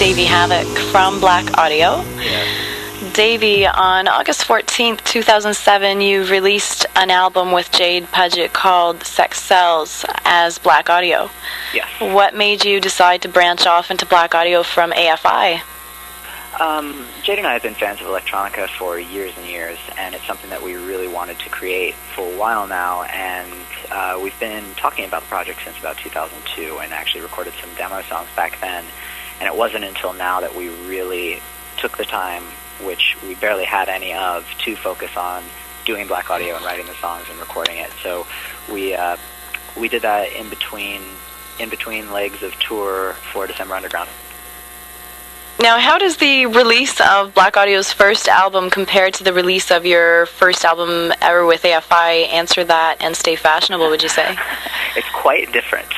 Davey Havok from Blaqk Audio. Yes. Davey, on August 14th, 2007, you released an album with Jade, Puget called CexCells as Blaqk Audio. Yes. What made you decide to branch off into Blaqk Audio from A.F.I? Jade and I have been fans of Electronica for years and years, and it's something that we really wanted to create for a while now, and we've been talking about the project since about 2002 and actually recorded some demo songs back then, and it wasn't until now that we really took the time, which we barely had any of, to focus on doing Blaqk Audio and writing the songs and recording it. So we did that in between legs of tour for December Underground. Now, how does the release of Blaqk Audio's first album compare to the release of your first album ever with A.F.I? Answer that and stay fashionable, would you say? It's quite different.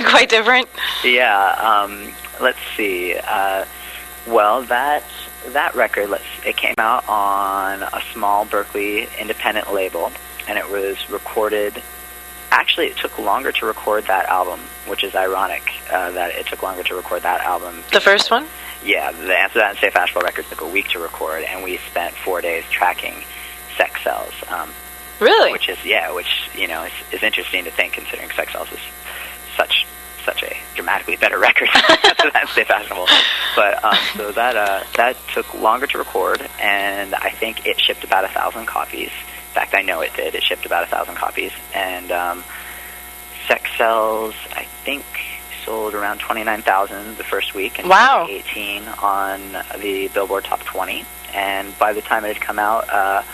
Quite different? Yeah. Let's see. Well, that record, it came out on a small Berkeley independent label, and it was recorded. Actually, it took longer to record that album, which is ironic that it took longer to record that album. The first one? Yeah, the Answer That and Stay Fashionable record took a week to record, and we spent 4 days tracking CexCells. Really? Which is is interesting to think, considering CexCells is such a dramatically better record than Answer That and Stay Fashionable. But so that took longer to record, and I think it shipped about 1,000 copies. In fact, I know it did. It shipped about 1,000 copies, and CexCells, I think, sold around 29,000 the first week, and wow. 18 on the Billboard Top 20. And by the time it had come out,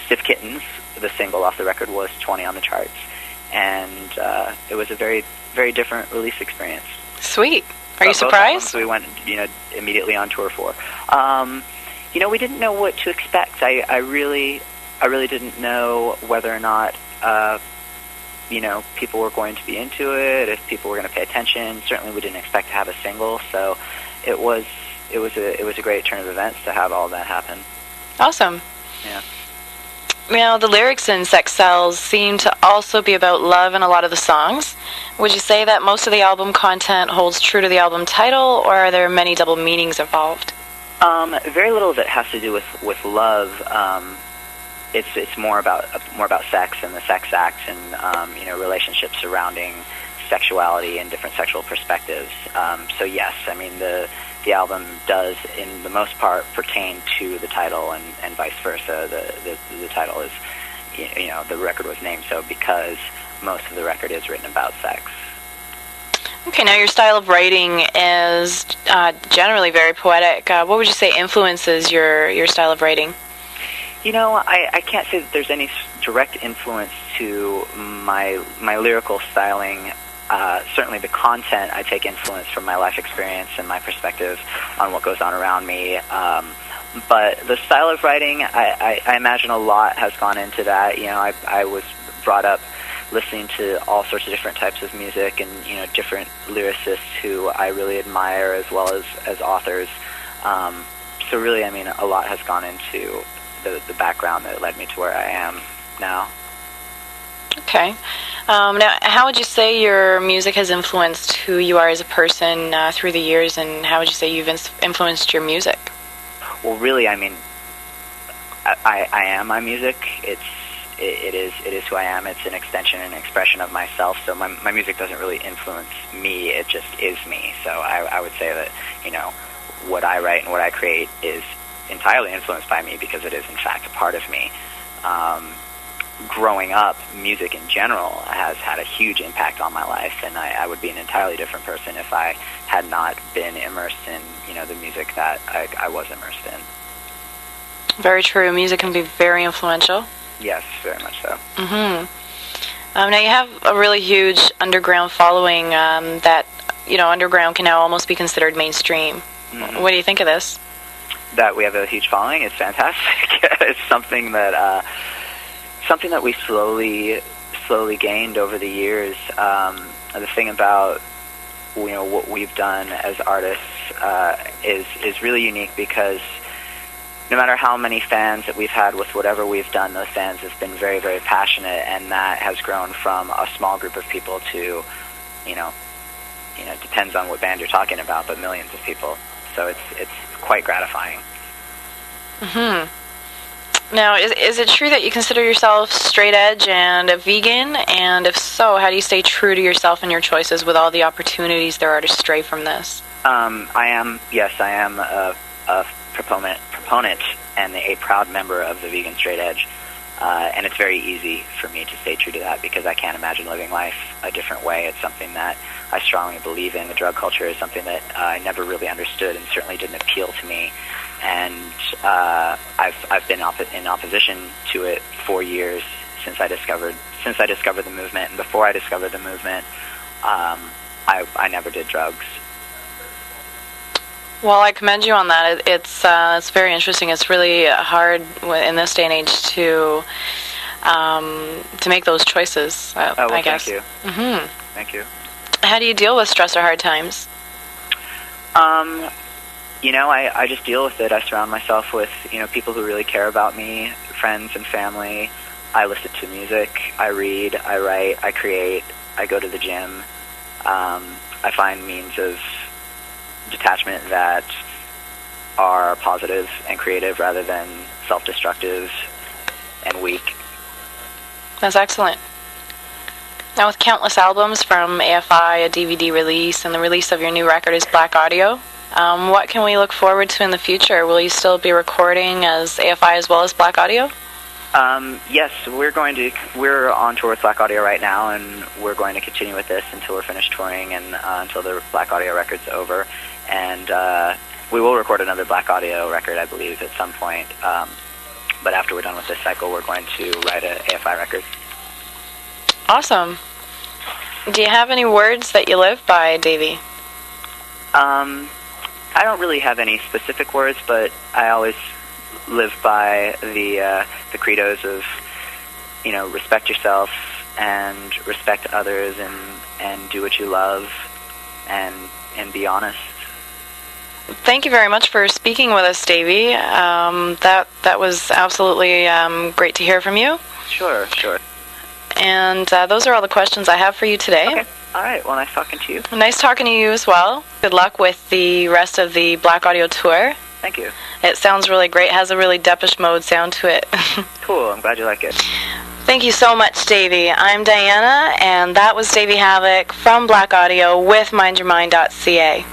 Stiff Kittens, the single off the record, was 20 on the charts. And it was a very, very different release experience. Sweet. Are you surprised? We went, immediately on tour for. We didn't know what to expect. I really didn't know whether or not people were going to be into it, if people were going to pay attention. Certainly we didn't expect to have a single, so it was a great turn of events to have all that happen. Awesome. Yeah. Now, the lyrics in CexCells seem to also be about love in a lot of the songs. Would you say that most of the album content holds true to the album title, or are there many double meanings involved? Very little of it has to do with love. It's more about sex and the sex act and relationships surrounding sexuality and different sexual perspectives. So yes, I mean the album does, in the most part, pertain to the title, and vice versa. The title is, the record was named so because most of the record is written about sex. Okay, now your style of writing is generally very poetic. What would you say influences your style of writing? I can't say that there's any direct influence to my lyrical styling. Certainly the content, I take influence from my life experience and my perspective on what goes on around me. But the style of writing, I imagine a lot has gone into that. I was brought up listening to all sorts of different types of music and, different lyricists who I really admire, as well as authors. So really, I mean, a lot has gone into the background that led me to where I am now. Okay. Now, how would you say your music has influenced who you are as a person through the years, and how would you say you've influenced your music? Well, really, I mean, I am my music. It is who I am. It's an extension and expression of myself. So my music doesn't really influence me. It just is me. So I would say that what I write and what I create is entirely influenced by me, because it is in fact a part of me. Growing up, music in general has had a huge impact on my life, and I would be an entirely different person if I had not been immersed in the music that I was immersed in. Very true. Music can be very influential. Yes, very much so. Mm-hmm. Now you have a really huge underground following that underground can now almost be considered mainstream. Mm-hmm. What do you think of this? That we have a huge following is fantastic. It's something that we slowly gained over the years. The thing about what we've done as artists is really unique, because no matter how many fans that we've had with whatever we've done, those fans have been very, very passionate, and that has grown from a small group of people to, it depends on what band you're talking about, but millions of people. So it's quite gratifying. Mm-hmm. Now, is it true that you consider yourself straight edge and a vegan? And if so, how do you stay true to yourself and your choices with all the opportunities there are to stray from this? I am a proponent and a proud member of the vegan straight edge. And it's very easy for me to stay true to that because I can't imagine living life a different way. It's something that I strongly believe in. The drug culture is something that I never really understood and certainly didn't appeal to me. And I've been in opposition to it for years since I discovered the movement. And before I discovered the movement, I never did drugs. Well, I commend you on that. It's very interesting. It's really hard in this day and age to make those choices. I guess. Thank you. Mm-hmm. Thank you. How do you deal with stress or hard times? I just deal with it. I surround myself with people who really care about me, friends and family. I listen to music. I read. I write. I create. I go to the gym. I find means of detachment that are positive and creative rather than self-destructive and weak. That's excellent. Now, with countless albums from A.F.I, a DVD release, and the release of your new record is Blaqk Audio, what can we look forward to in the future? Will you still be recording as A.F.I as well as Blaqk Audio? Yes, we're on tour with Blaqk Audio right now, and we're going to continue with this until we're finished touring and until the Blaqk Audio record's over. And we will record another Blaqk Audio record, I believe, at some point. But after we're done with this cycle, we're going to write an A.F.I record. Awesome. Do you have any words that you live by, Davey? I don't really have any specific words, but I always live by the credos of, respect yourself and respect others and do what you love and be honest. Thank you very much for speaking with us, Davey. That was absolutely great to hear from you. Sure. And those are all the questions I have for you today. Okay. All right. Well, nice talking to you. Nice talking to you as well. Good luck with the rest of the Blaqk Audio tour. Thank you. It sounds really great. It has a really Depeche Mode sound to it. Cool. I'm glad you like it. Thank you so much, Davey. I'm Diana, and that was Davey Havok from Blaqk Audio with mindyourmind.ca.